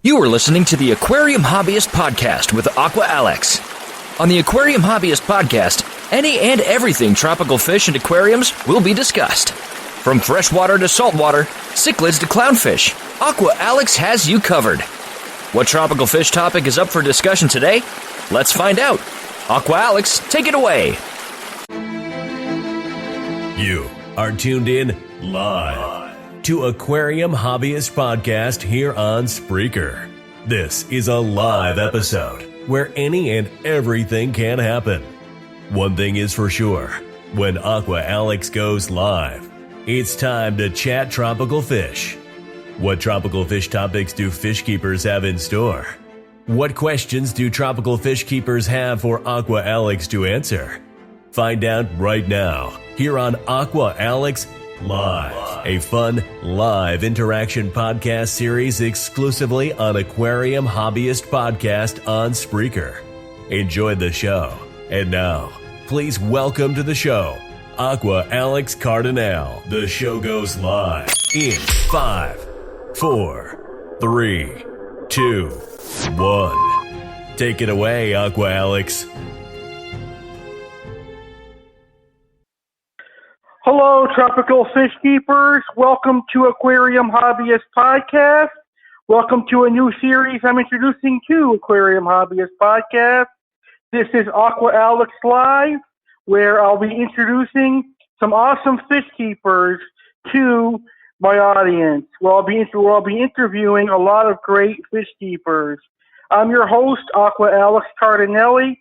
You are listening to the Aquarium Hobbyist Podcast with Aqua Alex. On the Aquarium Hobbyist Podcast, any and everything tropical fish and aquariums will be discussed. From freshwater to saltwater, cichlids to clownfish, Aqua Alex has you covered. What tropical fish topic is up for discussion today? Let's find out. Aqua Alex, take it away. You are tuned in live to Aquarium Hobbyist Podcast here on Spreaker. This is a live episode where any and everything can happen. One thing is for sure, when Aqua Alex goes live, it's time to chat tropical fish. What tropical fish topics do fish keepers have in store? What questions do tropical fish keepers have for Aqua Alex to answer? Find out right now here on Aqua Alex Live, a fun live interaction podcast series exclusively on Aquarium Hobbyist Podcast on Spreaker. Enjoy the show. And now, please welcome to the show, Aqua Alex Cardinale. The show goes live in 5, 4, 3, 2, 1. Take it away, Aqua Alex. Hello, tropical fish keepers. Welcome to Aquarium Hobbyist Podcast. Welcome to a new series I'm introducing to Aquarium Hobbyist Podcast. This is Aqua Alex Live, where I'll be introducing some awesome fish keepers to my audience. I'll be interviewing a lot of great fish keepers. I'm your host, Aqua Alex Cardinale,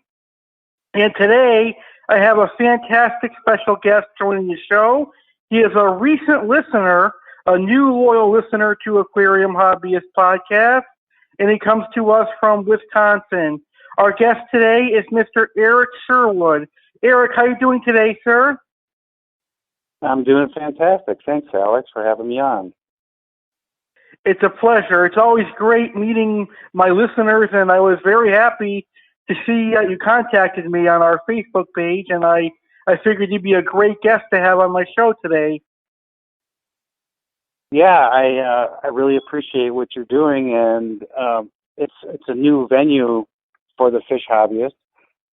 and today I have a fantastic special guest joining the show. He is a recent listener, a new loyal listener to Aquarium Hobbyist Podcast, and he comes to us from Wisconsin. Our guest today is Mr. Eric Sherwood. Eric, how are you doing today, sir? I'm doing fantastic. Thanks, Alex, for having me on. It's a pleasure. It's always great meeting my listeners, and I was very happy to see you contacted me on our Facebook page, and I figured you'd be a great guest to have on my show today. Yeah, I really appreciate what you're doing, and it's a new venue for the fish hobbyist.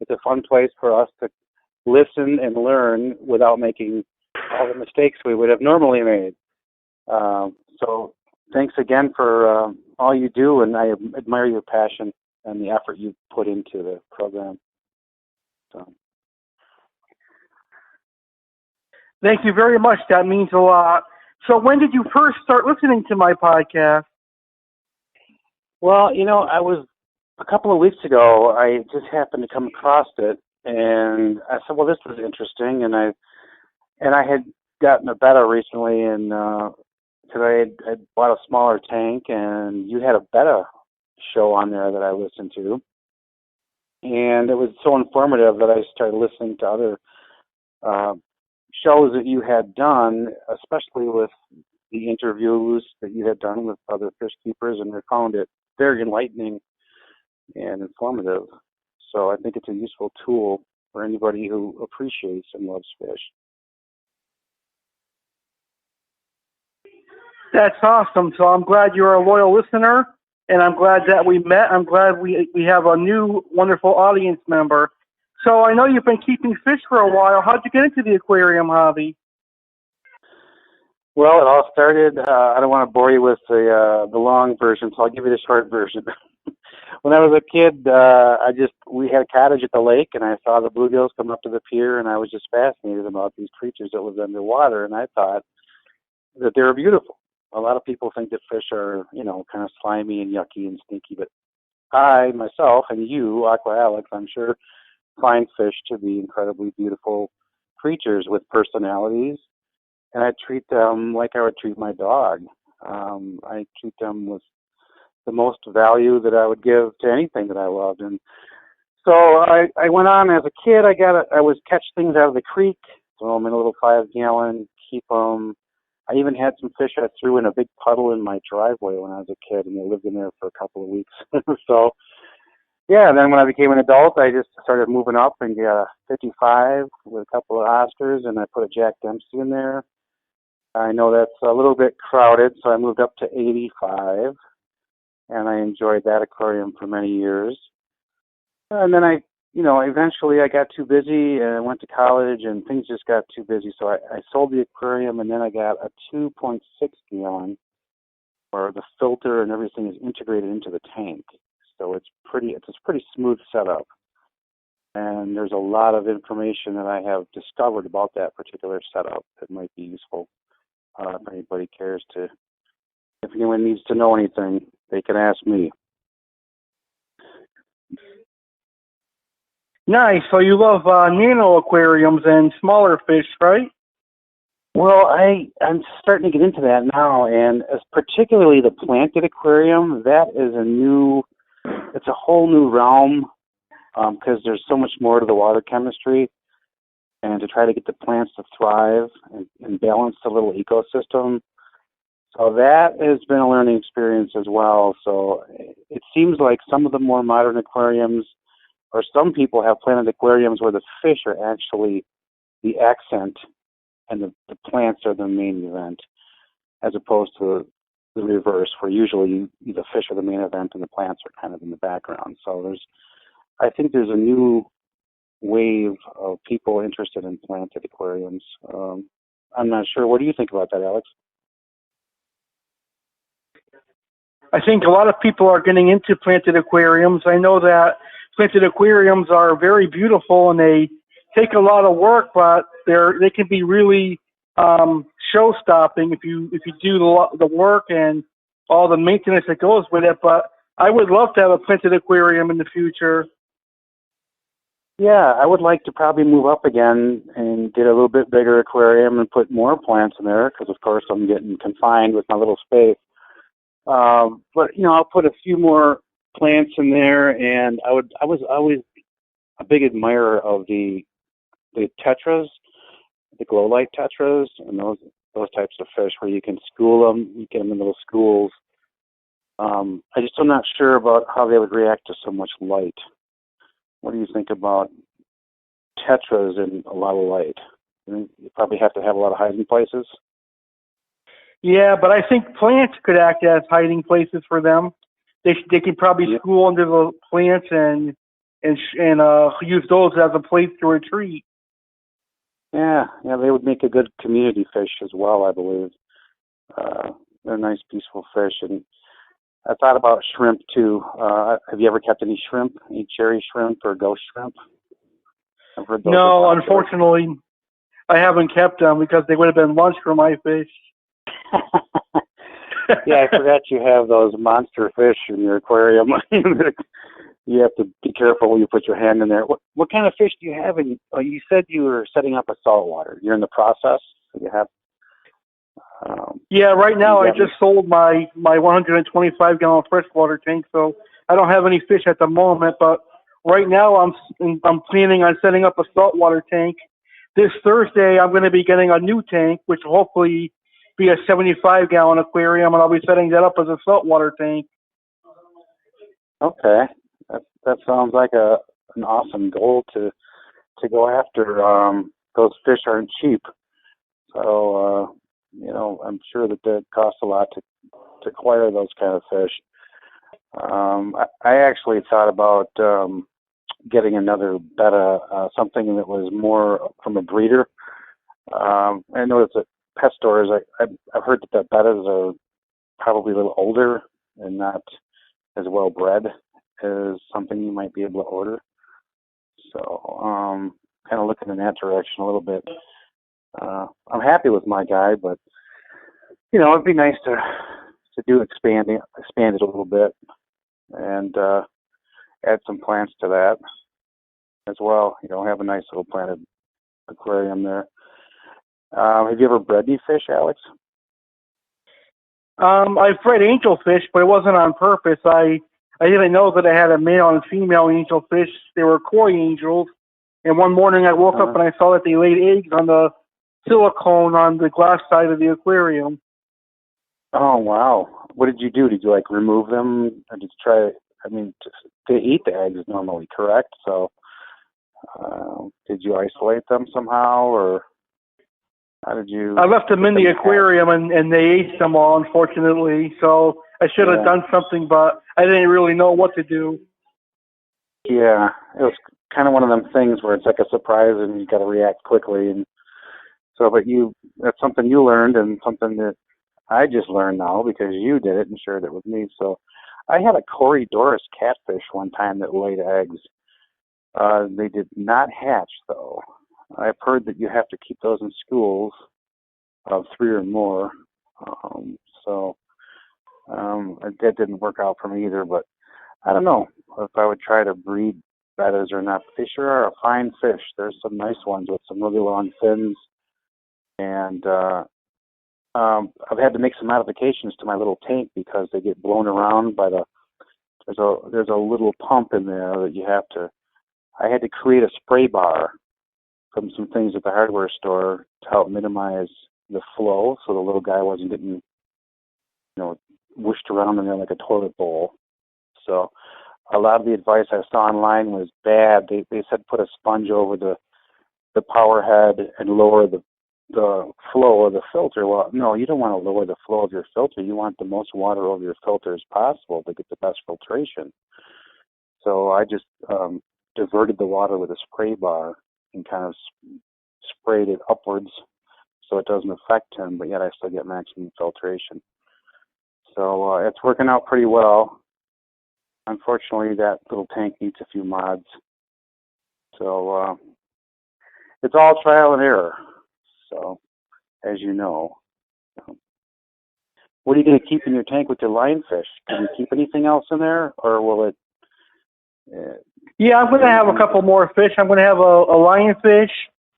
It's a fun place for us to listen and learn without making all the mistakes we would have normally made. So thanks again for all you do, and I admire your passion and the effort you put into the program. So. Thank you very much. That means a lot. So when did you first start listening to my podcast? Well, I was a couple of weeks ago, I just happened to come across it, and I said, well, this was interesting, and I had gotten a betta recently, and because I had bought a smaller tank, and you had a betta show on there that I listened to, and it was so informative that I started listening to other shows that you had done, especially with the interviews that you had done with other fish keepers, and I found it very enlightening and informative. So I think it's a useful tool for anybody who appreciates and loves fish. That's awesome. So I'm glad you're a loyal listener, and I'm glad that we met. I'm glad we have a new wonderful audience member. So I know you've been keeping fish for a while. How'd you get into the aquarium hobby? Well, it all started, I don't want to bore you with the long version, so I'll give you the short version. When I was a kid, we had a cottage at the lake, and I saw the bluegills come up to the pier, and I was just fascinated about these creatures that lived underwater, and I thought that they were beautiful. A lot of people think that fish are, kind of slimy and yucky and stinky, but I, myself, and you, Aqua Alex, I'm sure, find fish to be incredibly beautiful creatures with personalities, and I treat them like I would treat my dog. I treat them with the most value that I would give to anything that I loved, and so I went on as a kid. I was catch things out of the creek, throw them in a little 5-gallon, keep them. I even had some fish I threw in a big puddle in my driveway when I was a kid, and they lived in there for a couple of weeks. So, yeah, and then when I became an adult, I just started moving up and got a 55 with a couple of Oscars, and I put a Jack Dempsey in there. I know that's a little bit crowded, so I moved up to 85. and I enjoyed that aquarium for many years. And then eventually I got too busy and went to college, and things just got too busy. So I sold the aquarium, and then I got a 2.6 gallon where the filter and everything is integrated into the tank. So it's a pretty smooth setup. And there's a lot of information that I have discovered about that particular setup that might be useful if anybody cares to. If anyone needs to know anything, they can ask me. Nice. So you love nano aquariums and smaller fish, right? Well, I'm starting to get into that now, and particularly the planted aquarium. That is it's a whole new realm because there's so much more to the water chemistry, and to try to get the plants to thrive and balance the little ecosystem. So that has been a learning experience as well. So it seems like some of the more modern aquariums, or some people have planted aquariums where the fish are actually the accent and the plants are the main event, as opposed to the reverse, where usually the fish are the main event and the plants are kind of in the background. So I think there's a new wave of people interested in planted aquariums. I'm not sure. What do you think about that, Alex? I think a lot of people are getting into planted aquariums. I know that planted aquariums are very beautiful and they take a lot of work, but they can be really show-stopping if you do the work and all the maintenance that goes with it. But I would love to have a planted aquarium in the future. Yeah, I would like to probably move up again and get a little bit bigger aquarium and put more plants in there because, of course, I'm getting confined with my little space. But I'll put a few more plants in there, and I was always a big admirer of the tetras, the glow light tetras, and those types of fish where you can school them, you get them in little schools. I'm not sure about how they would react to so much light. What do you think about tetras and a lot of light? You probably have to have a lot of hiding places. Yeah, but I think plants could act as hiding places for them. They could probably school under the plants and use those as a place to retreat. Yeah, they would make a good community fish as well, I believe. They're nice, peaceful fish, and I thought about shrimp too. Have you ever kept any shrimp, any cherry shrimp or ghost shrimp? I've heard those. No, unfortunately, I haven't kept them because they would have been lunch for my fish. Yeah, I forgot you have those monster fish in your aquarium. You have to be careful when you put your hand in there. What kind of fish do you have? You said you were setting up a saltwater. You're in the process. You have. Yeah, right now I just sold my 125-gallon freshwater tank, so I don't have any fish at the moment. But right now I'm planning on setting up a saltwater tank. This Thursday I'm going to be getting a new tank, which will hopefully be a 75-gallon aquarium, and I'll be setting that up as a saltwater tank. Okay, that sounds like an awesome goal to go after. Those fish aren't cheap, so I'm sure that costs a lot to acquire those kind of fish. I actually thought about getting another betta, something that was more from a breeder. I know it's at pet stores. I've heard that bettas are probably a little older and not as well bred as something you might be able to order. So kind of looking in that direction a little bit. I'm happy with my guy, but it'd be nice to expand it a little bit and add some plants to that as well. Have a nice little planted aquarium there. Have you ever bred any fish, Alex? I've bred angelfish, but it wasn't on purpose. I didn't know that I had a male and female angelfish. They were koi angels. And one morning I woke up and I saw that they laid eggs on the silicone on the glass side of the aquarium. Oh, wow. What did you do? Did you, remove them? Or did you try, they eat the eggs normally, correct? So did you isolate them somehow? Or How did you? I left them in the aquarium, and they ate them all, unfortunately. So I should have done something, but I didn't really know what to do. Yeah, it was kind of one of them things where it's like a surprise and you got to react quickly. And so, but that's something you learned and something that I just learned now because you did it and shared it with me. So I had a Corydoras catfish one time that laid eggs. They did not hatch, though. I've heard that you have to keep those in schools of 3 or more. That didn't work out for me either, but I don't know if I would try to breed bettas or not. But they sure are a fine fish. There's some nice ones with some really long fins. And I've had to make some modifications to my little tank because they get blown around by there's a little pump in there that I had to create a spray bar from some things at the hardware store to help minimize the flow so the little guy wasn't getting, whooshed around in there like a toilet bowl. So a lot of the advice I saw online was bad. They said put a sponge over the power head and lower the flow of the filter. Well, no, you don't want to lower the flow of your filter. You want the most water over your filter as possible to get the best filtration. So I just diverted the water with a spray bar and kind of sprayed it upwards so it doesn't affect him, but yet I still get maximum filtration. So it's working out pretty well. Unfortunately, that little tank needs a few mods. So it's all trial and error. So, as you know. What are you going to keep in your tank with your lionfish? Can you keep anything else in there, or will it... Yeah, I'm going to have a couple more fish. I'm going to have a lionfish.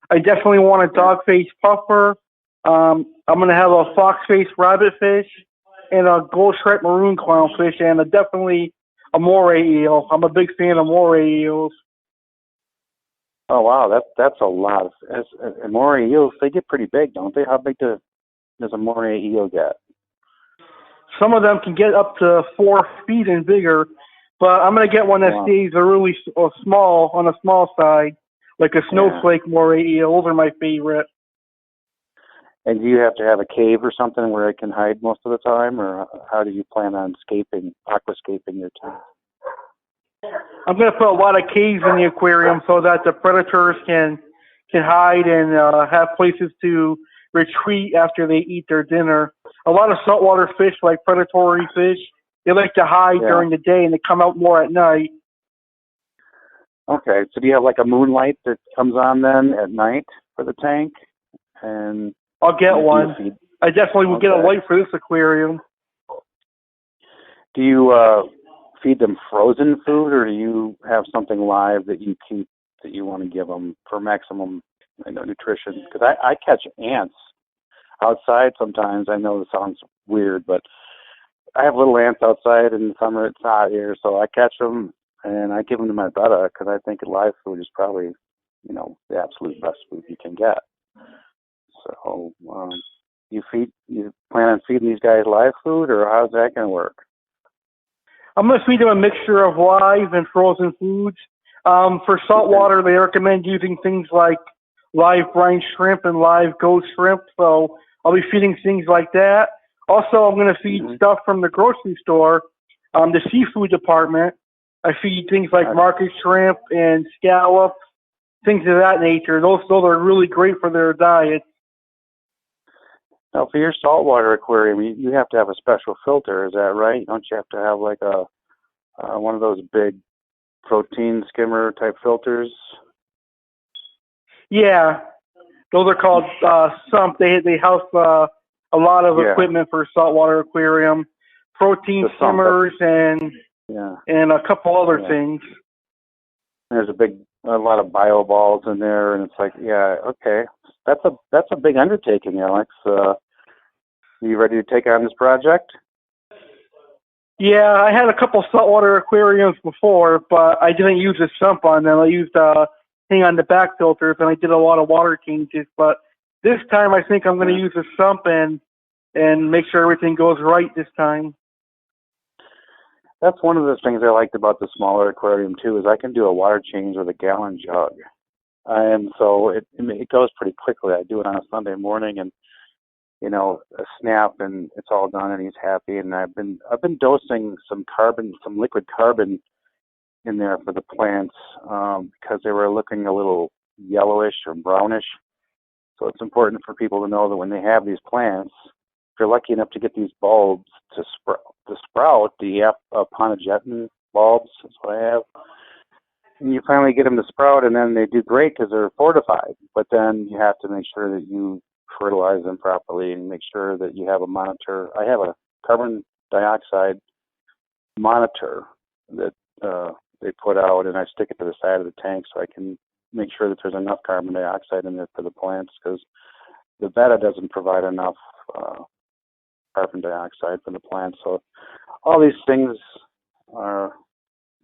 I definitely want a dogface puffer. I'm going to have a foxface rabbitfish and a gold striped maroon clownfish and definitely a moray eel. I'm a big fan of moray eels. Oh, wow, that's a lot. And moray eels, they get pretty big, don't they? How big does a moray eel get? Some of them can get up to 4 feet and bigger, but I'm going to get one that stays really small, on the small side, like a snowflake moray eel. Those are my favorite. And do you have to have a cave or something where it can hide most of the time, or how do you plan on aquascaping your tank? I'm going to put a lot of caves in the aquarium so that the predators can hide and have places to retreat after they eat their dinner. A lot of saltwater fish, like predatory fish, they like to hide during the day and they come out more at night. Okay, so do you have like a moonlight that comes on then at night for the tank? And I'll get one. I definitely will get a light for this aquarium. Do you feed them frozen food, or do you have something live that you keep that you want to give them for maximum nutrition? Because I catch ants outside sometimes. I know it sounds weird, but I have little ants outside in the summer. It's hot here, so I catch them and I give them to my betta because I think live food is probably, the absolute best food you can get. So you plan on feeding these guys live food, or how's that going to work? I'm going to feed them a mixture of live and frozen foods. For saltwater, they recommend using things like live brine shrimp and live ghost shrimp, so I'll be feeding things like that. Also, I'm going to feed stuff from the grocery store, the seafood department. I feed things like market shrimp and scallops, things of that nature. Those are really great for their diet. Now, for your saltwater aquarium, you have to have a special filter. Is that right? Don't you have to have like one of those big protein skimmer type filters? Yeah, those are called sump. They house a lot of equipment for saltwater aquarium, protein skimmers and a couple other things. There's a lot of bio balls in there, and it's like, okay, that's a big undertaking, Alex. Are you ready to take on this project? Yeah, I had a couple saltwater aquariums before, but I didn't use a sump on them. I used thing on the back filters, and I did a lot of water changes. But this time, I think I'm going to use a sump and make sure everything goes right this time. That's one of the things I liked about the smaller aquarium too, is I can do a water change with a gallon jug. And so it goes pretty quickly. I do it on a Sunday morning, and a snap, and it's all done, and he's happy. And I've been dosing some liquid carbon in there for the plants because they were looking a little yellowish or brownish. So it's important for people to know that when they have these plants, if you're lucky enough to get these bulbs to sprout, the Ponageton bulbs is what I have. And you finally get them to sprout, and then they do great because they're fortified. But then you have to make sure that you fertilize them properly and make sure that you have a monitor. I have a carbon dioxide monitor that they put out, and I stick it to the side of the tank so I can make sure that there's enough carbon dioxide in there for the plants, because the betta doesn't provide enough carbon dioxide for the plants. So all these things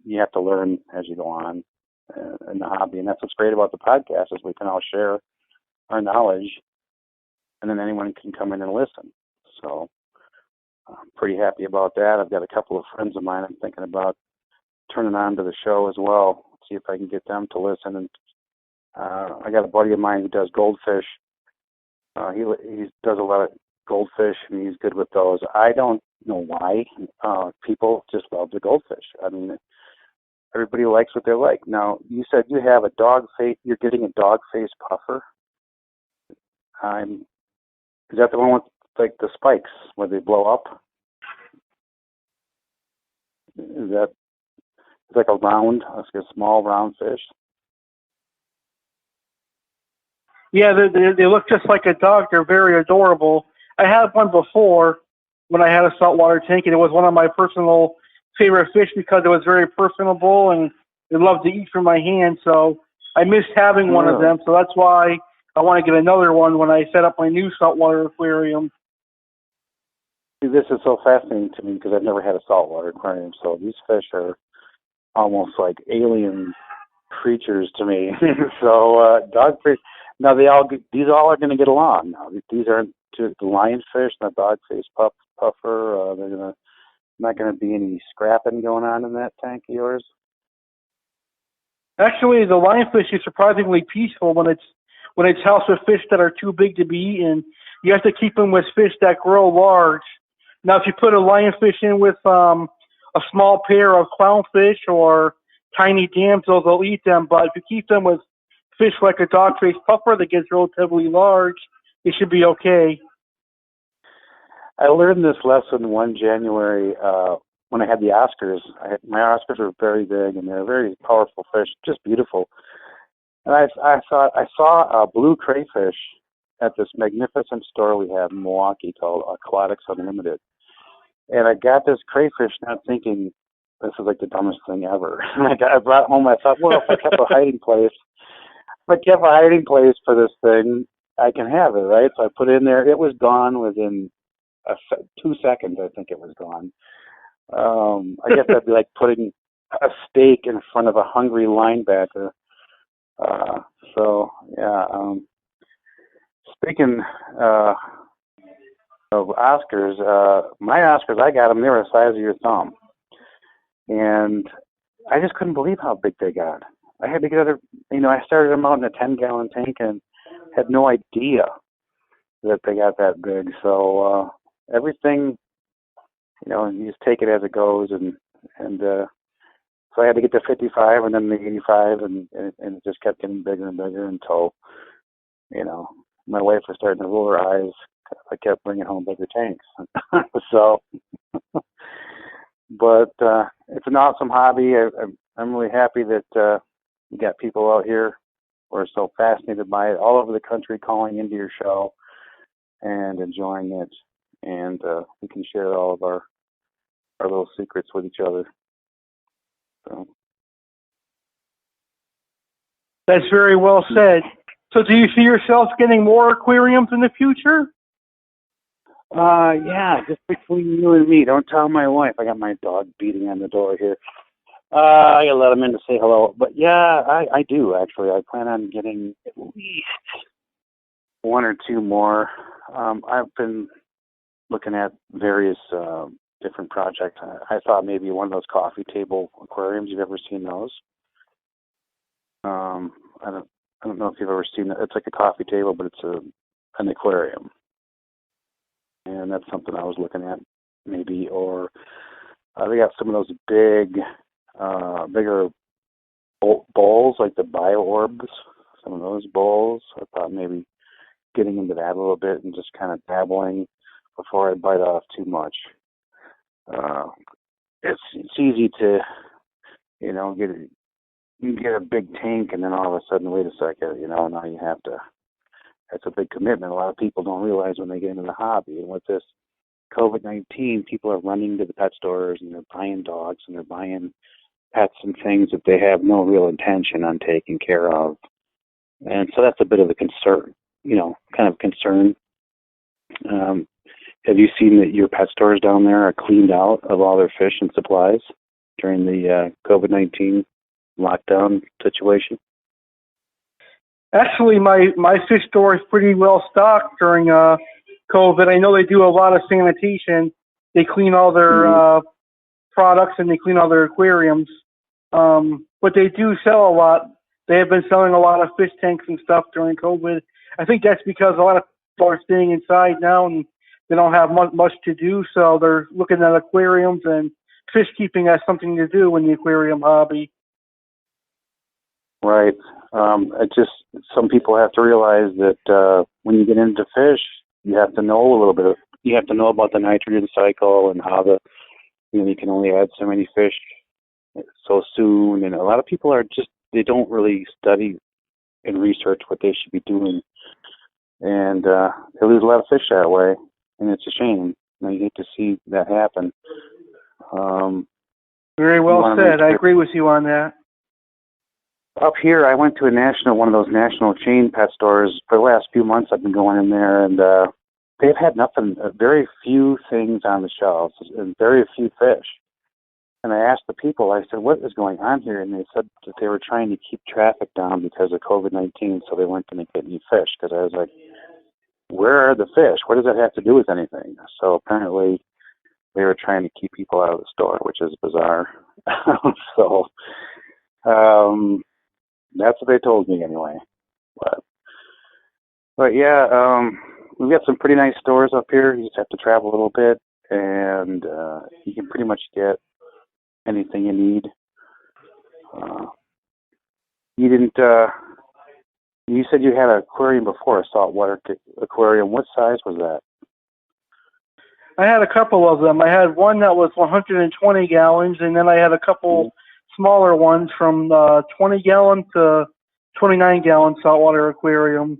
you have to learn as you go on in the hobby, and that's what's great about the podcast is we can all share our knowledge, and then anyone can come in and listen. So I'm pretty happy about that. I've got a couple of friends of mine I'm thinking about turning on to the show as well, see if I can get them to listen. And I got a buddy of mine who does goldfish. He does a lot of goldfish, and he's good with those. I don't know why people just love the goldfish. I mean, everybody likes what they like. Now, you said you have a dog face. You're getting a dog face puffer. Is that the one with like the spikes where they blow up? Is that it's like a small round fish? Yeah, they look just like a dog. They're very adorable. I had one before when I had a saltwater tank, and it was one of my personal favorite fish because it was very personable and it loved to eat from my hand. So I missed having one of them. So that's why I want to get another one when I set up my new saltwater aquarium. See, this is so fascinating to me because I've never had a saltwater aquarium. So these fish are almost like alien creatures to me. So dogfish. Now these all are going to get along. Now these aren't the lionfish, the dogface puffer. They're not going to be any scrapping going on in that tank of yours. Actually, the lionfish is surprisingly peaceful when it's housed with fish that are too big to be eaten. You have to keep them with fish that grow large. Now, if you put a lionfish in with a small pair of clownfish or tiny damsels, they'll eat them. But if you keep them with fish like a dogface puffer that gets relatively large, it should be okay. I learned this lesson one January when I had the Oscars. My Oscars were very big, and they're very powerful fish, just beautiful. And I saw a blue crayfish at this magnificent store we have in Milwaukee called Aqua Alex Unlimited. And I got this crayfish not thinking this is like the dumbest thing ever. I brought it home. I thought, well, if I kept a hiding place for this thing, I can have it, right? So I put it in there. It was gone within 2 seconds. I think it was gone. I guess that'd be like putting a steak in front of a hungry linebacker. So yeah. Speaking of Oscars, my Oscars, I got them. They were the size of your thumb, and I just couldn't believe how big they got. I had to get I started them out in a 10-gallon tank and had no idea that they got that big. So everything, you just take it as it goes, and so I had to get to 55 and then the 85, and it just kept getting bigger and bigger until, my wife was starting to roll her eyes. I kept bringing home bigger tanks. So, but it's an awesome hobby. I'm really happy that you got people out here who are so fascinated by it, all over the country, calling into your show and enjoying it. And we can share all of our little secrets with each other. So. That's very well said. So do you see yourself getting more aquariums in the future? Yeah, just between you and me. Don't tell my wife. I got my dog beating on the door here. I gotta let him in to say hello. But yeah, I do actually. I plan on getting at least one or two more. I've been looking at various different projects. I thought maybe one of those coffee table aquariums. You've ever seen those? I don't know if you've ever seen it. It's like a coffee table, but it's an aquarium. And that's something I was looking at, maybe. Or they got some of those bigger bowls, like the bio-orbs, some of those bowls. I thought maybe getting into that a little bit and just kind of dabbling before I bite off too much. It's easy to, get a big tank and then all of a sudden, wait a second, now you have to. That's a big commitment. A lot of people don't realize when they get into the hobby. And with this COVID-19, people are running to the pet stores and they're buying dogs and they're buying pets and things that they have no real intention on taking care of. And so that's a bit of a concern, kind of concern. Have you seen that your pet stores down there are cleaned out of all their fish and supplies during the COVID-19 lockdown situation? Actually, my fish store is pretty well stocked during COVID. I know they do a lot of sanitation. They clean all their products and they clean all their aquariums. But they do sell a lot. They have been selling a lot of fish tanks and stuff during COVID. I think that's because a lot of people are staying inside now and they don't have much to do, so they're looking at aquariums and fish keeping as something to do in the aquarium hobby. Right. Some people have to realize that when you get into fish, you have to know you have to know about the nitrogen cycle and how you can only add so many fish so soon. And a lot of people they don't really study and research what they should be doing. And they lose a lot of fish that way. And it's a shame. You hate to see that happen. Very well said. I agree with you on that. Up here, I went to one of those national chain pet stores. For the last few months, I've been going in there, and they've had very few things on the shelves and very few fish. And I asked the people, I said, what is going on here? And they said that they were trying to keep traffic down because of COVID-19, so they weren't going to get any fish. Because I was like, where are the fish? What does that have to do with anything? So apparently they were trying to keep people out of the store, which is bizarre. So that's what they told me anyway. But yeah, we've got some pretty nice stores up here. You just have to travel a little bit, and you can pretty much get anything you need. You said you had an aquarium before, a saltwater aquarium. What size was that? I had a couple of them. I had one that was 120 gallons, and then I had a couple smaller ones from 20-gallon to 29-gallon saltwater aquariums.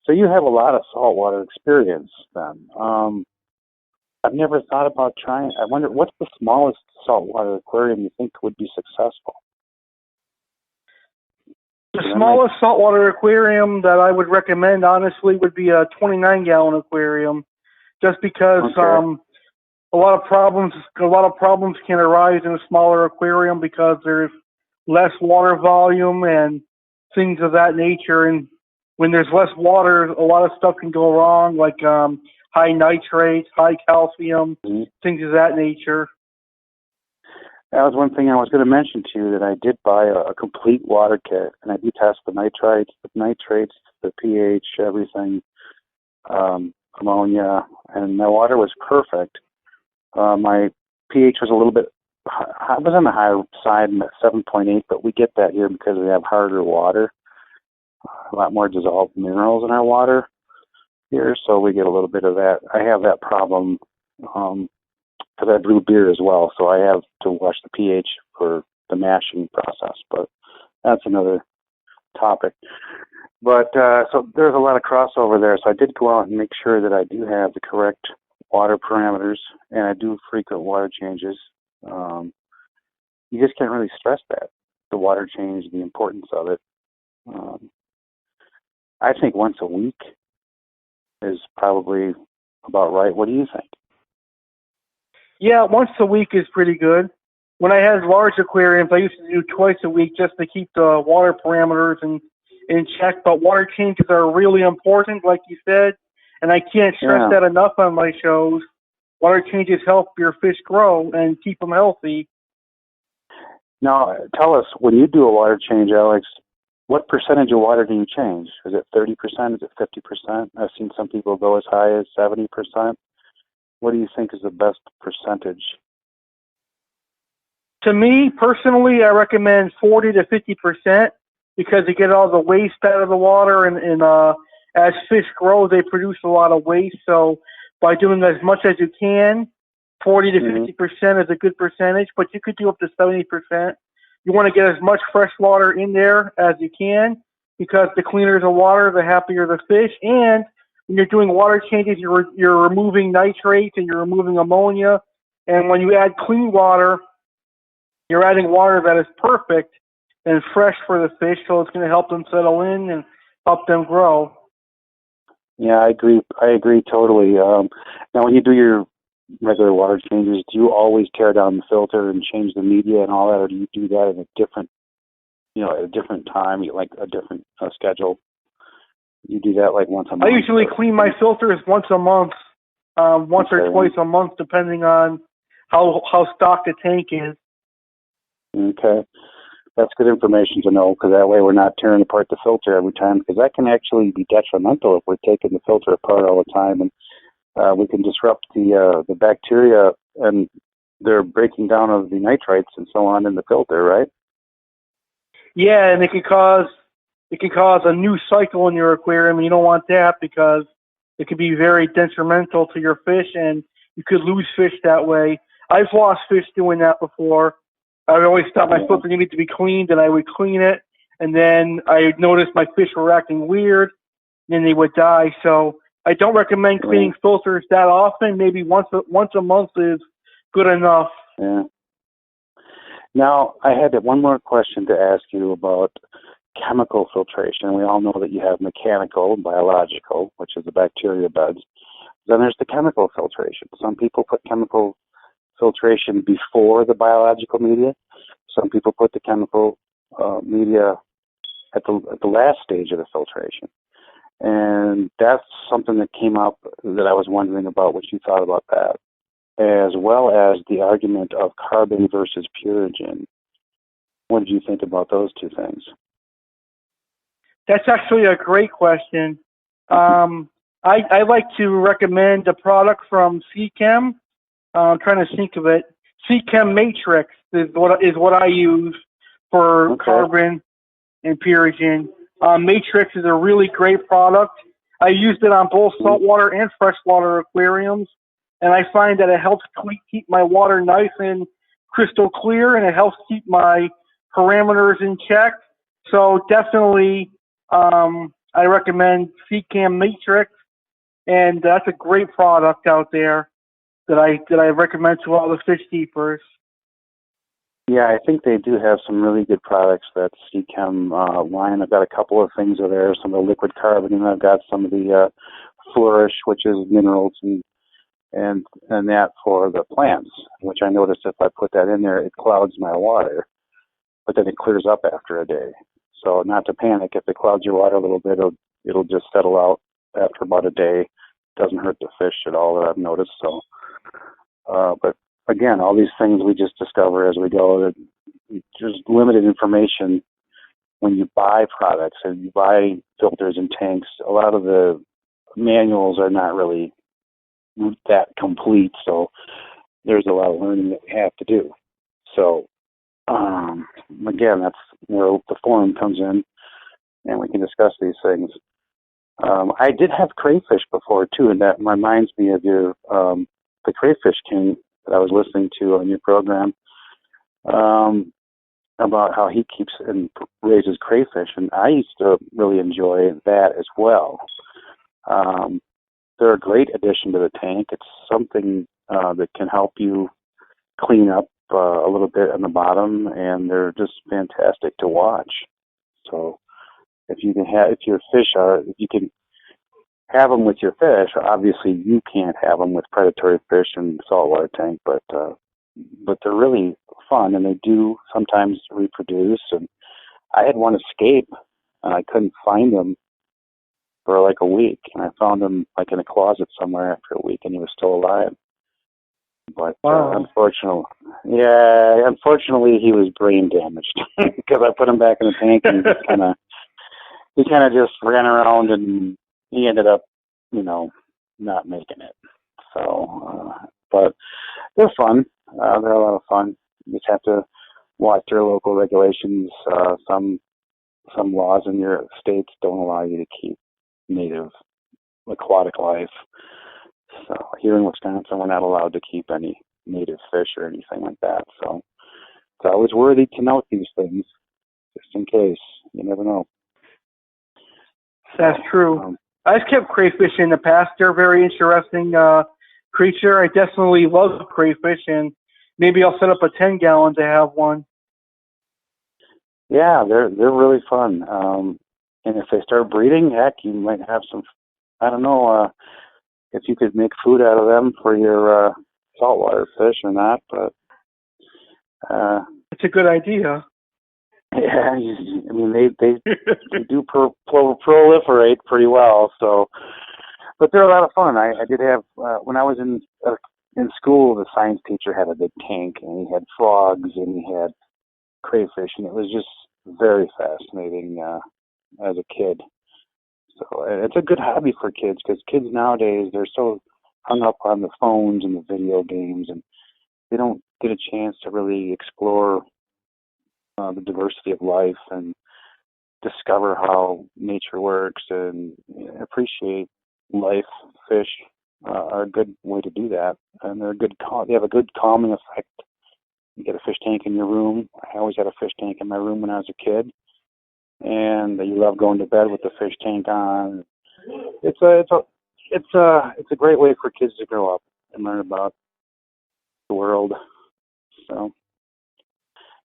So you have a lot of saltwater experience then. I've never thought about trying. I wonder, what's the smallest saltwater aquarium you think would be successful? The smallest saltwater aquarium that I would recommend, honestly, would be a 29-gallon aquarium, just because a lot of problems can arise in a smaller aquarium because there's less water volume and things of that nature. And when there's less water, a lot of stuff can go wrong, like high nitrates, high calcium, things of that nature. That was one thing I was going to mention to you, that I did buy a complete water kit, and I do test the nitrates, the pH, everything, ammonia, and my water was perfect. My pH was a little bit, I was on the higher side, 7.8, but we get that here because we have harder water, a lot more dissolved minerals in our water here, so we get a little bit of that. I have that problem because I brew beer as well, so I have to watch the pH for the mashing process, but that's another topic. But so there's a lot of crossover there, so I did go out and make sure that I do have the correct water parameters, and I do frequent water changes. You just can't really stress that, the water change, the importance of it. I think once a week is probably about right. What do you think? Yeah, once a week is pretty good. When I had large aquariums, I used to do twice a week just to keep the water parameters in check. But water changes are really important, like you said, and I can't stress that enough on my shows. Water changes help your fish grow and keep them healthy. Now, tell us, when you do a water change, Alex, What percentage of water do you change? Is it 30%? Is it 50%? I've seen some people go as high as 70%. What do you think is the best percentage? To me, personally, I recommend 40 to 50% because you get all the waste out of the water, and as fish grow, they produce a lot of waste. So by doing as much as you can, 40 to 50% is a good percentage, but you could do up to 70%. You want to get as much fresh water in there as you can because the cleaner the water, the happier the fish. And when you're doing water changes, you're removing nitrates and you're removing ammonia. And when you add clean water, you're adding water that is perfect and fresh for the fish, so it's going to help them settle in and help them grow. Yeah, I agree totally. Now, when you do your regular water changes, do you always tear down the filter and change the media and all that, or do you do that at a different, at a different time, like a different schedule? You do that like once a month? I usually clean my filters once a month, once or twice a month, depending on how stocked the tank is. Okay. That's good information to know, because that way we're not tearing apart the filter every time, because that can actually be detrimental if we're taking the filter apart all the time, and we can disrupt the bacteria and their breaking down of the nitrites and so on in the filter, right? Yeah, and it can cause a new cycle in your aquarium. You don't want that because it could be very detrimental to your fish, and you could lose fish that way. I've lost fish doing that before. I would always thought my filter needed to be cleaned, and I would clean it, and then I noticed my fish were acting weird, and then they would die. So I don't recommend cleaning filters that often. Maybe once a month is good enough. Yeah. Now, I had one more question to ask you about chemical filtration. We all know that you have mechanical and biological, which is the bacteria beds. Then there's the chemical filtration. Some people put chemical filtration before the biological media. Some people put the chemical media at the last stage of the filtration. And that's something that came up that I was wondering about what you thought about that, as well as the argument of carbon versus purigen. What did you think about those two things? That's actually a great question. I like to recommend a product from C.Chem. I'm trying to think of it. C.Chem Matrix is what I use for carbon and purigen. Matrix is a really great product. I used it on both saltwater and freshwater aquariums, and I find that it helps keep my water nice and crystal clear, and it helps keep my parameters in check. So definitely, I recommend C.Chem Matrix, and that's a great product out there that I recommend to all the fish keepers. Yeah, I think they do have some really good products, that C.Chem line. I've got a couple of things over there, some of the liquid carbon, and I've got some of the Flourish, which is minerals and that for the plants, which I noticed if I put that in there, it clouds my water, but then it clears up after a day. So not to panic. If it clouds your water a little bit, it'll just settle out after about a day. It doesn't hurt the fish at all that I've noticed. So, but again, all these things we just discover as we go. There's limited information when you buy products and you buy filters and tanks. A lot of the manuals are not really that complete, so there's a lot of learning that we have to do. So, again, that's where the forum comes in, and we can discuss these things. I did have crayfish before, too, and that reminds me of your the Crayfish King that I was listening to on your program, about how he keeps and raises crayfish, and I used to really enjoy that as well. They're a great addition to the tank. It's something that can help you clean up a little bit on the bottom, and they're just fantastic to watch. So if you can have them with your fish, obviously you can't have them with predatory fish in the saltwater tank, but they're really fun, and they do sometimes reproduce. And I had one escape, and I couldn't find him for like a week, and I found him like in a closet somewhere after a week, and he was still alive. But wow. Unfortunately, he was brain damaged because I put him back in the tank and just kind of he kind of just ran around and he ended up, not making it. So, but they're fun. They're a lot of fun. You just have to watch their local regulations. Some laws in your states don't allow you to keep native aquatic life. So here in Wisconsin, we're not allowed to keep any native fish or anything like that. So it's always worthy to note these things, just in case. You never know. That's true. I've kept crayfish in the past. They're a very interesting creature. I definitely love crayfish, and maybe I'll set up a 10-gallon to have one. Yeah, they're really fun. And if they start breeding, heck, you might have some. I don't know if you could make food out of them for your saltwater fish or not, but it's a good idea. Yeah, I mean they do proliferate pretty well. So, but they're a lot of fun. I did have when I was in school, the science teacher had a big tank, and he had frogs and he had crayfish, and it was just very fascinating as a kid. So it's a good hobby for kids, because kids nowadays, they're so hung up on the phones and the video games, and they don't get a chance to really explore the diversity of life and discover how nature works and appreciate life. Fish are a good way to do that, and they have a good calming effect. You get a fish tank in your room. I always had a fish tank in my room when I was a kid, and you love going to bed with the fish tank on. It's a great way for kids to grow up and learn about the world. So,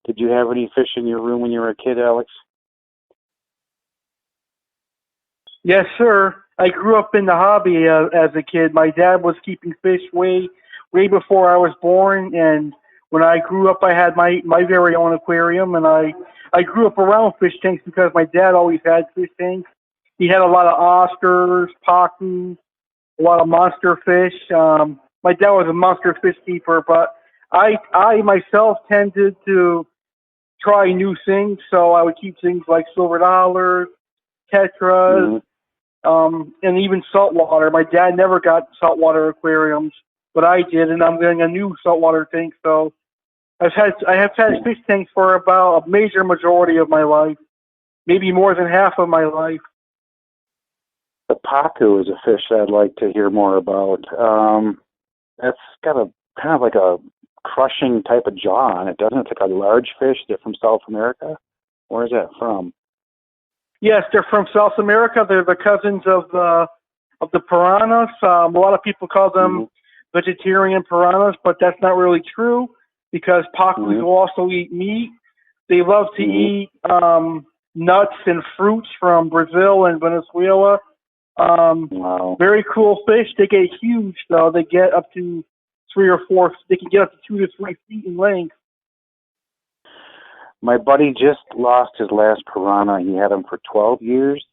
did you have any fish in your room when you were a kid, Alex? Yes, sir. I grew up in the hobby as a kid. My dad was keeping fish way before I was born, and when I grew up, I had my very own aquarium, and I grew up around fish tanks because my dad always had fish tanks. He had a lot of oysters, pacu, a lot of monster fish. My dad was a monster fish keeper, but I myself tended to try new things, so I would keep things like silver dollars, tetras, and even saltwater. My dad never got saltwater aquariums, but I did, and I'm getting a new saltwater tank. So I have had fish tanks for about a major majority of my life, maybe more than half of my life. The pacu is a fish I'd like to hear more about. That's got a kind of like a crushing type of jaw on it, doesn't it? It's like a large fish. They're from South America. Where is that from? Yes, they're from South America. They're the cousins of the piranhas. A lot of people call them vegetarian piranhas, but that's not really true, because pacus will also eat meat. They love to eat nuts and fruits from Brazil and Venezuela. Wow. Very cool fish. They get huge, though. They get up to 3 or 4. They can get up to 2 to 3 feet in length. My buddy just lost his last piranha. He had them for 12 years,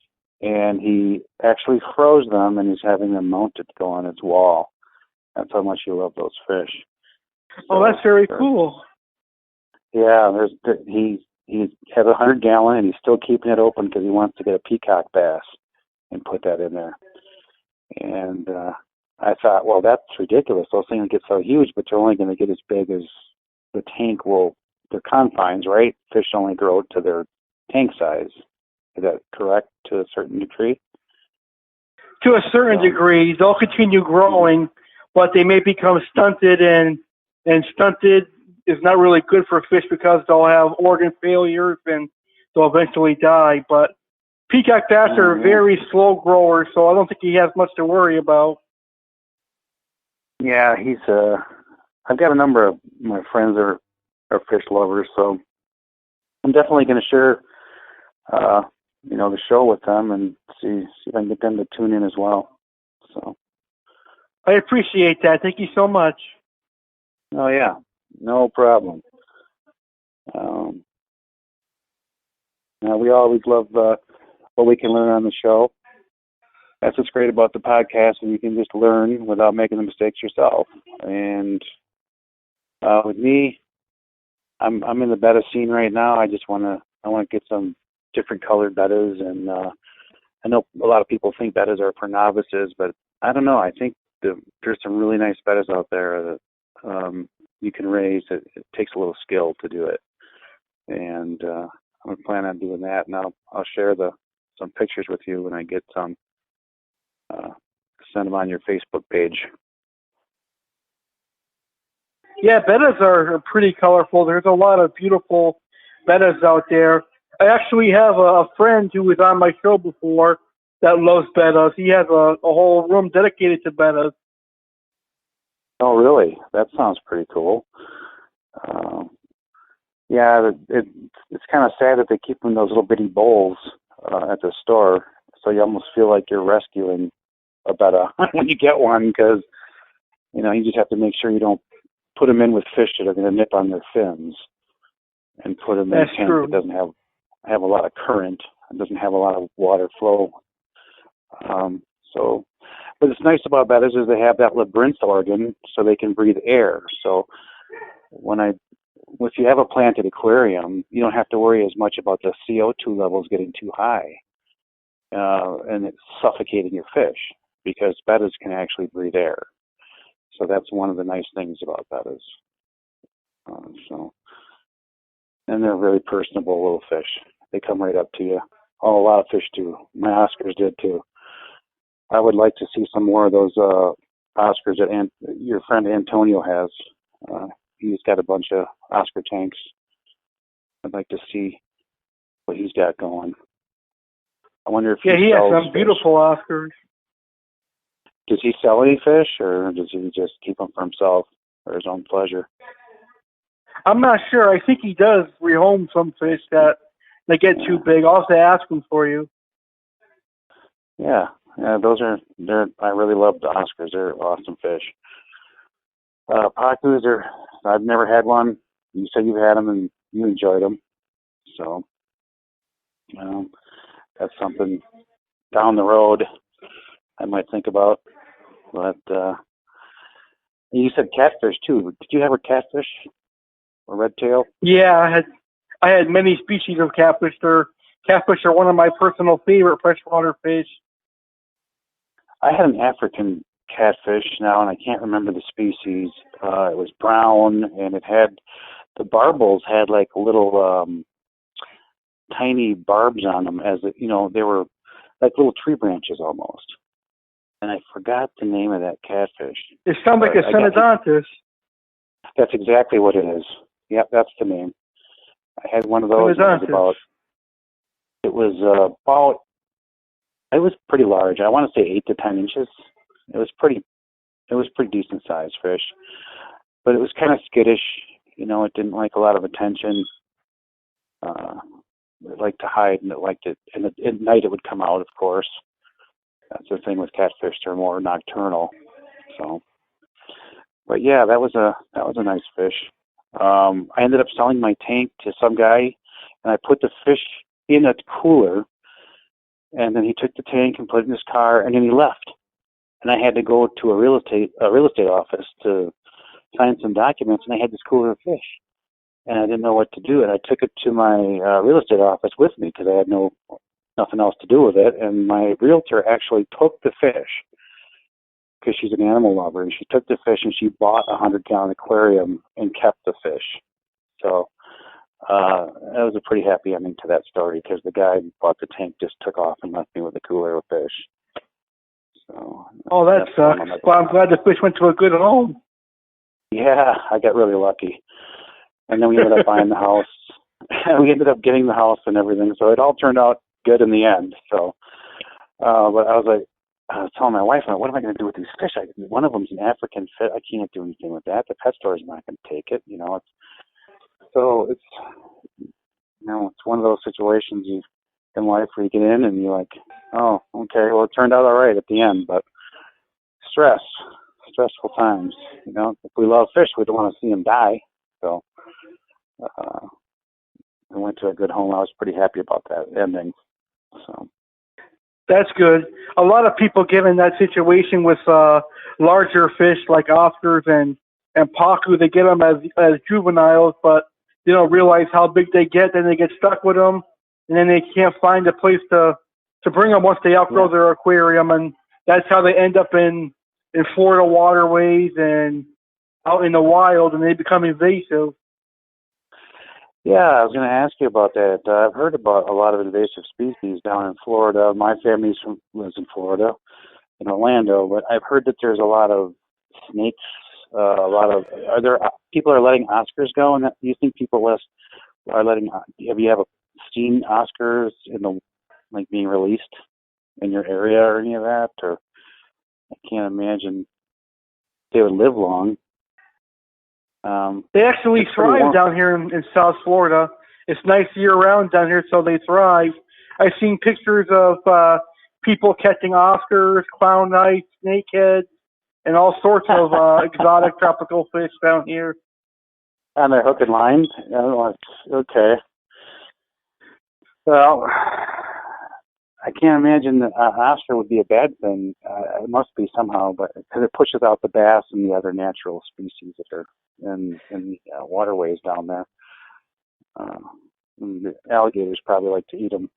and he actually froze them, and he's having them mounted to go on his wall. That's how much he loved those fish. So, that's very cool. Yeah, he has a 100-gallon, and he's still keeping it open because he wants to get a peacock bass and put that in there. And I thought, well, that's ridiculous. Those things get so huge, but they're only going to get as big as the tank will. Their confines, right? Fish only grow to their tank size. Is that correct to a certain degree? To a certain degree. They'll continue growing, but they may become stunted, and stunted is not really good for fish because they'll have organ failures and they'll eventually die. But peacock bass are very slow growers, so I don't think he has much to worry about. Yeah, I've got a number of my friends are fish lovers, so I'm definitely going to share, the show with them and see if I can get them to tune in as well. So I appreciate that. Thank you so much. Oh yeah, no problem. We always love what we can learn on the show. That's what's great about the podcast, and you can just learn without making the mistakes yourself. And with me, I'm in the betta scene right now. I want to get some different colored bettas, and I know a lot of people think bettas are for novices, but I don't know. I think there's some really nice bettas out there that you can raise. It takes a little skill to do it, and I'm planning on doing that. And I'll share some pictures with you when I get some. Send them on your Facebook page. Yeah, bettas are pretty colorful. There's a lot of beautiful bettas out there. I actually have a friend who was on my show before that loves bettas. He has a whole room dedicated to bettas. Oh, really? That sounds pretty cool. Yeah, it's kind of sad that they keep them in those little bitty bowls at the store, so you almost feel like you're rescuing a betta when you get one, because you just have to make sure you don't put them in with fish that are going to nip on their fins, and put them in a tank that doesn't have a lot of current, and doesn't have a lot of water flow. But it's nice about bettas is they have that labyrinth organ, so they can breathe air. So if you have a planted aquarium, you don't have to worry as much about the CO2 levels getting too high and it's suffocating your fish, because bettas can actually breathe air. So that's one of the nice things about bettas. And they're very personable little fish. They come right up to you. Oh, a lot of fish do. My Oscars did too. I would like to see some more of those Oscars that your friend Antonio has. He's got a bunch of Oscar tanks. I'd like to see what he's got going. I wonder if he has some fish. beautiful Oscars. Does he sell any fish, or does he just keep them for himself for his own pleasure? I'm not sure. I think he does rehome some fish that they get too big. I'll have to ask him for you. Yeah, I really love the Oscars. They're awesome fish. Pacus I've never had one. You said you've had them and you enjoyed them. So, that's something down the road I might think about. But you said catfish too. Did you have a catfish or red tail? Yeah, I had many species of catfish. Catfish are one of my personal favorite freshwater fish. I had an African catfish now, and I can't remember the species. It was brown, and the barbels had like little tiny barbs on them, they were like little tree branches almost. And I forgot the name of that catfish. It sounds like a Synodontis. That's exactly what it is. Yep, that's the name. I had one of those. It was pretty large. I want to say 8 to 10 inches. It was pretty decent sized fish, but it was kind of skittish. It didn't like a lot of attention. It liked to hide, and at night it would come out, of course. That's the thing with catfish; they're more nocturnal. So, but yeah, that was a nice fish. I ended up selling my tank to some guy, and I put the fish in a cooler, and then he took the tank and put it in his car, and then he left. And I had to go to a real estate office to sign some documents, and I had this cooler of fish, and I didn't know what to do. And I took it to my real estate office with me because I had nothing else to do with it. And my realtor actually took the fish because she's an animal lover, and she took the fish and she bought a 100-gallon aquarium and kept the fish. So that was a pretty happy ending to that story, because the guy who bought the tank just took off and left me with a cooler of fish. So, that sucks. Well, I'm glad the fish went to a good home. Yeah, I got really lucky. And then we ended up buying the house. We ended up getting the house and everything, so it all turned out good in the end. So, but I was telling my wife, what am I going to do with these fish? One of them's an African fish. I can't do anything with that. The pet store is not going to take it. It's one of those situations in life where you get in and you're like, oh, okay, well, it turned out all right at the end, but stressful times. If we love fish, we don't want to see them die. So I went to a good home. I was pretty happy about that ending. So that's good. A lot of people get in that situation with larger fish like Oscars and Pacu. They get them as juveniles, but they don't realize how big they get. Then they get stuck with them, and then they can't find a place to to bring them once they outgrow their aquarium, and that's how they end up in Florida waterways and out in the wild, and they become invasive. Yeah, I was going to ask you about that. I've heard about a lot of invasive species down in Florida. My family lives in Florida, in Orlando, but I've heard that there's a lot of snakes. People are letting Oscars go, and do you think people are letting? Have you ever seen Oscars being released in your area or any of that? Or I can't imagine they would live long. They actually thrive down here in South Florida. It's nice year-round down here, so they thrive. I've seen pictures of people catching Oscars, clown knights, snakeheads, and all sorts of exotic tropical fish down here. On their hook and line? Okay. Well, I can't imagine that Oscar would be a bad thing. It must be somehow, but because it pushes out the bass and the other natural species that are in the waterways down there. The alligators probably like to eat them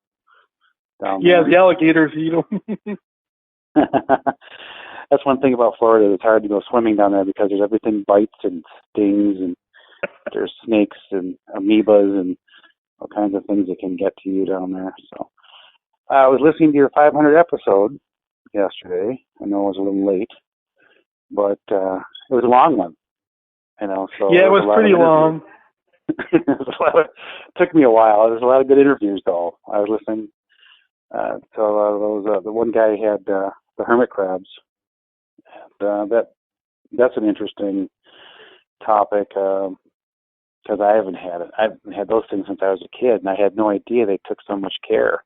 down there. Yeah, the alligators eat them. That's one thing about Florida. It's hard to go swimming down there because there's everything bites and stings, and there's snakes and amoebas and all kinds of things that can get to you down there. So I was listening to your 500 episode yesterday. I know it was a little late, but it was a long one. So yeah, it was pretty long. It took me a while. There's a lot of good interviews, though. I was listening to a lot of those. The one guy had the hermit crabs. And, that's an interesting topic because I haven't had it. I haven't had those things since I was a kid, and I had no idea they took so much care.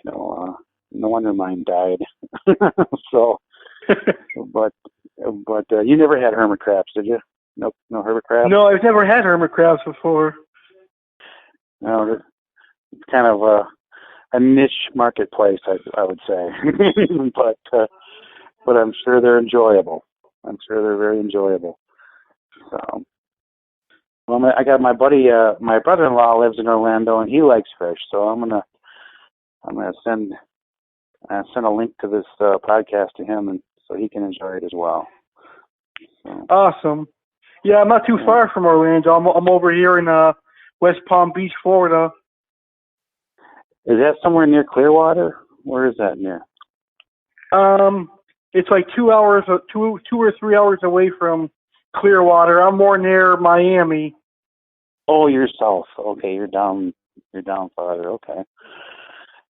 No wonder mine died. So, but you never had hermit crabs, did you? Nope, no hermit crabs? No, I've never had hermit crabs before. No, it's kind of a niche marketplace, I would say. But I'm sure they're enjoyable. I'm sure they're very enjoyable. So, well, I got my buddy, my brother-in-law lives in Orlando, and he likes fish. So I'm gonna send a link to this podcast to him, and so he can enjoy it as well. So. Awesome. Yeah, I'm not too far from Orlando. I'm over here in West Palm Beach, Florida. Is that somewhere near Clearwater? Where is that near? It's like 2 hours, two or 3 hours away from Clearwater. I'm more near Miami. Oh, you're south. Okay, you're down farther. Okay.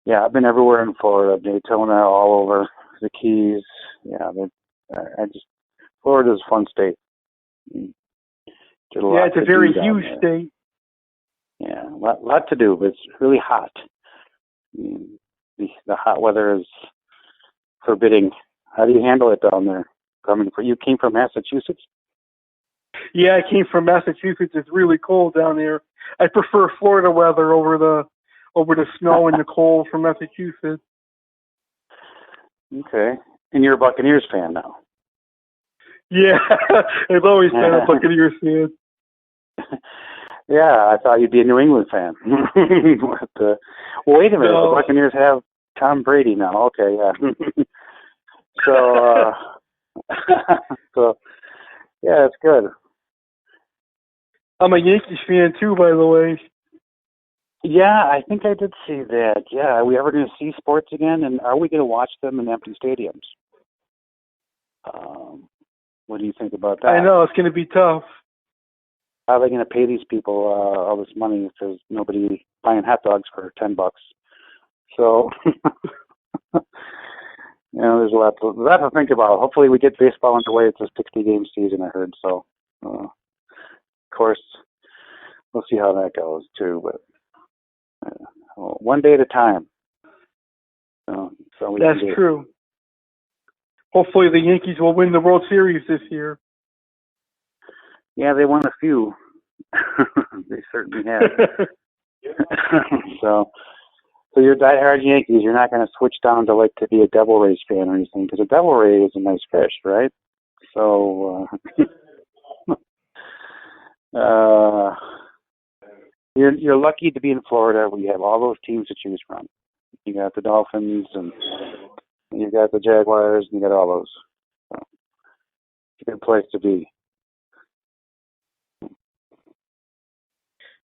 Yeah, I've been everywhere in Florida, Daytona, all over the Keys. Yeah, Florida's a fun state. Yeah, it's a very huge state. Yeah, a lot to do, but it's really hot. The hot weather is forbidding. How do you handle it down there? You came from Massachusetts? Yeah, I came from Massachusetts. It's really cold down there. I prefer Florida weather over the snow and the cold from Massachusetts. Okay. And you're a Buccaneers fan now? Yeah, I've always been a Buccaneers fan. Yeah, I thought you'd be a New England fan. But, wait a minute. No. The Buccaneers have Tom Brady now. Okay, yeah. So yeah, it's good. I'm a Yankees fan too, by the way. Yeah, I think I did see that. Yeah, are we ever going to see sports again? And are we going to watch them in empty stadiums? What do you think about that? I know, it's going to be tough. How are they going to pay these people all this money if there's nobody buying hot dogs for $10? So, there's a lot to think about. Hopefully we get baseball underway. It's a 60-game season, I heard. So, of course, we'll see how that goes, too. But one day at a time. That's true. Hopefully the Yankees will win the World Series this year. Yeah, they won a few. They certainly have. So you're diehard Yankees. You're not going to switch down to be a Devil Rays fan or anything, because a Devil Ray is a nice fish, right? So you're lucky to be in Florida where you have all those teams to choose from. You got the dolphins, and you got the jaguars, and you got all those. So, it's a good place to be.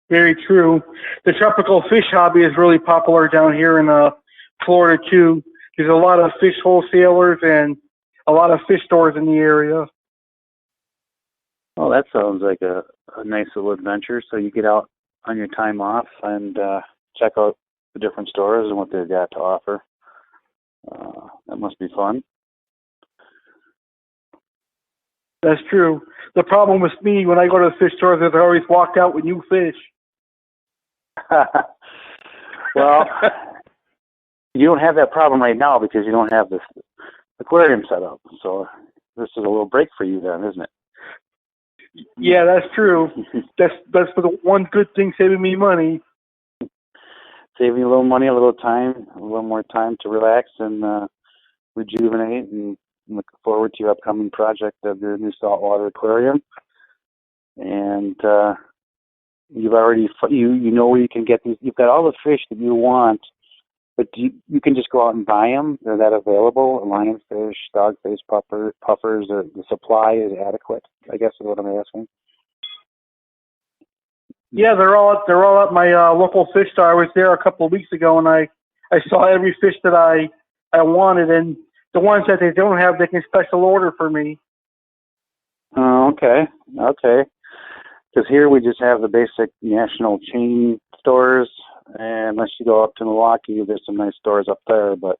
Very true. The tropical fish hobby is really popular down here in Florida, too. There's a lot of fish wholesalers and a lot of fish stores in the area. Well, that sounds like a nice little adventure. So you get out on your time off and check out the different stores and what they've got to offer. That must be fun. That's true. The problem with me, when I go to the fish stores, is I always walk out with new fish. Well, you don't have that problem right now because you don't have this aquarium set up. So this is a little break for you then, isn't it? Yeah, that's true. That's for the one good thing saving me money. Saving you a little money, a little time, a little more time to relax and rejuvenate, and look forward to your upcoming project of your new saltwater aquarium. And you've already, you know where you can get these. You've got all the fish that you want, but you can just go out and buy them. They're that available. Lionfish, dogfish, puffers. The supply is adequate, I guess is what I'm asking. Yeah, they're all at my local fish store. I was there a couple of weeks ago, and I saw every fish that I wanted, and the ones that they don't have, they can special order for me. Oh, okay. Because here we just have the basic national chain stores, and unless you go up to Milwaukee, there's some nice stores up there. But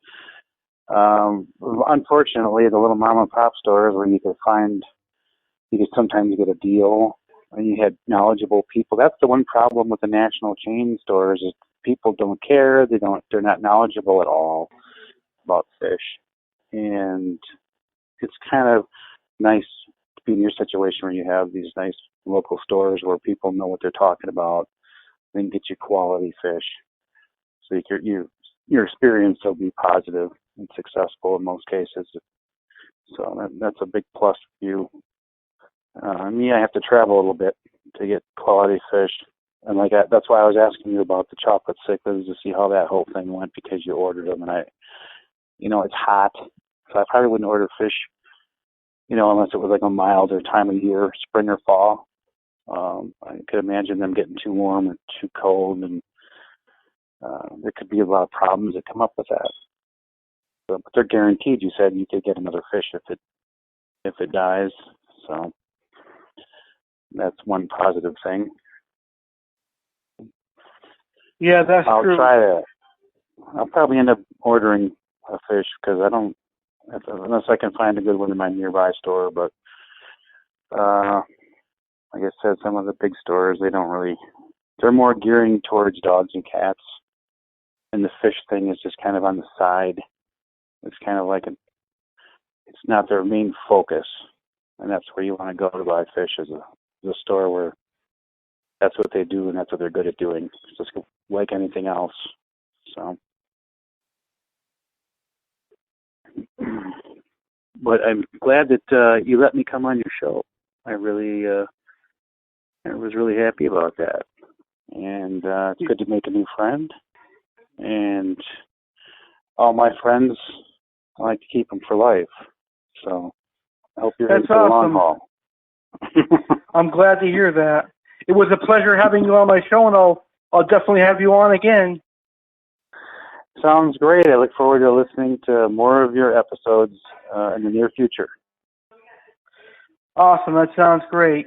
unfortunately, the little mom and pop stores where you could sometimes get a deal, and you had knowledgeable people. That's the one problem with the national chain stores is people don't care. They're not knowledgeable at all about fish, and it's kind of nice to be in your situation where you have these nice local stores where people know what they're talking about. They can get you quality fish, so your experience will be positive and successful in most cases. So that's a big plus for you. Me, I have to travel a little bit to get quality fish, and that's why I was asking you about the chocolate cichlids to see how that whole thing went, because you ordered them, and it's hot, so I probably wouldn't order fish, unless it was like a milder time of year, spring or fall. I could imagine them getting too warm or too cold, and there could be a lot of problems that come up with that. But they're guaranteed. You said you could get another fish if it dies. So that's one positive thing. Yeah, that's true. I'll try that. I'll probably end up ordering a fish because unless I can find a good one in my nearby store. But like I said, some of the big stores, they're more gearing towards dogs and cats, and the fish thing is just kind of on the side. It's kind of like it's not their main focus, and that's where you want to go to buy fish, is a store where that's what they do and that's what they're good at doing. It's just like anything else. So, but I'm glad that you let me come on your show. I was really happy about that, and it's good to make a new friend. And all my friends, I like to keep them for life. So I hope you're in for the long haul. I'm glad to hear that. It was a pleasure having you on my show, and I'll definitely have you on again. Sounds great. I look forward to listening to more of your episodes in the near future. Awesome. That sounds great.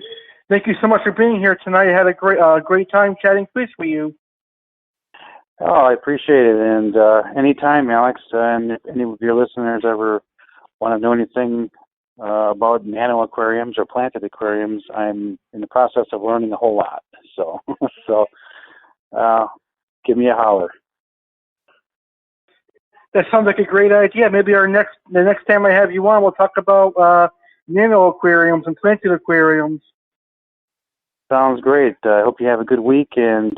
Thank you so much for being here tonight. I had a great time chatting fish with you. Oh, I appreciate it. And anytime, Alex, and if any of your listeners ever want to know anything about nano aquariums or planted aquariums, I'm in the process of learning a whole lot. So give me a holler. That sounds like a great idea. Maybe the next time I have you on, we'll talk about nano aquariums and planted aquariums. Sounds great. I hope you have a good week, and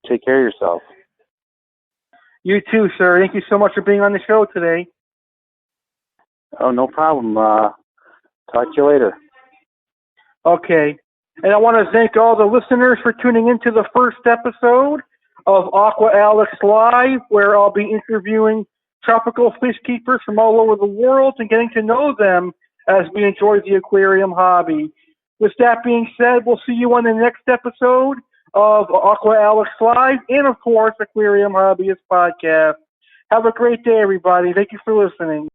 take care of yourself. You too, sir. Thank you so much for being on the show today. Oh, no problem. Talk to you later. Okay. And I want to thank all the listeners for tuning into the first episode of Aqua Alex Live, where I'll be interviewing tropical fish keepers from all over the world and getting to know them as we enjoy the aquarium hobby. With that being said, we'll see you on the next episode of Aqua Alex Live and, of course, Aquarium Hobbyist Podcast. Have a great day, everybody. Thank you for listening.